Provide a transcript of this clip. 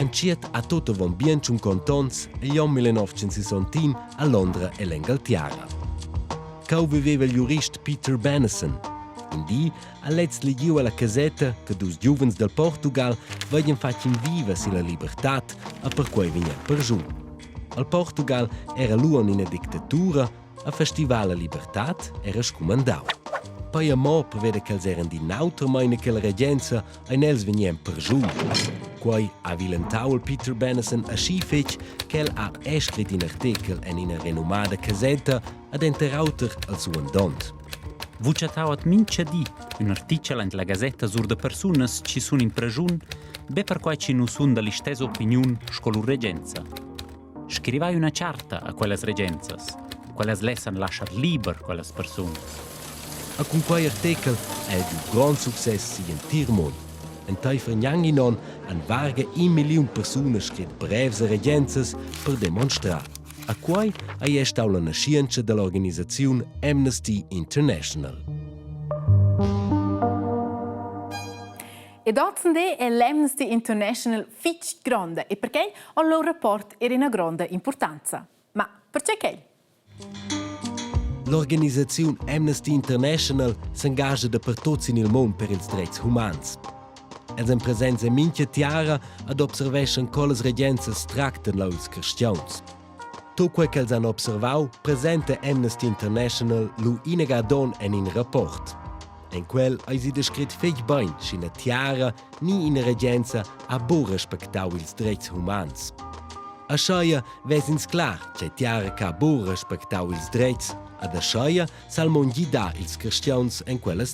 Anciet a tutto von bien un contons e gli 1961 a Londra e l'Inghilterra. Cau viveva il giurist Peter Benison. Indi ha let's legiu alla casetta che dus giuvens del Portugal voglien facin viva sila libertà a per quei vigna per giù. Al Portugal era l'uon in dittatura, a Festival la Libertà era scomandau. Poi a mo prevede che els eran di nautra meine che la regenza ein els venien per giù. Quai ha vilentau il Peter Benison a schi fetg che el ha escrit in artikel en in renomada casetta ad enterauter al suo dont. Vucciatau at mincia di un articolo in la gazzetta sur de personas ci sun in pregiun, be per quai ci nu sun da l'istesa opiniun scolu regenza. Scrivai una carta a quelles regenzas, quelles lessan lasciar liber quelles personas. A con quai artikel è un gran success in Tirmon. En tai frgnang non an varga 1 milion persone scrit brevs a regenzas per demonstrar. A quai ha estau la nascienza dell'organizzazione Amnesty International. E d'Otzende è l'Amnesty International fitch grande e perché il loro rapport era una grande importanza. Ma perché che? L'organizzazione Amnesty International s'engaggia dappertutto nel mondo per i diritti umani. Els en presenza minchia tiara ad observation colas regenzas tracten los cristians. Tot quel che els han observau presenta Amnesty International lu inegadon en in rapport. En quel hai si descrit fech bain schina tiara ni in regenza a bo respectau ils drets humans. A schaia vesins clar che tiara ca bo respectau ils drets, ad a schaia sal mon gida ils cristians en quellas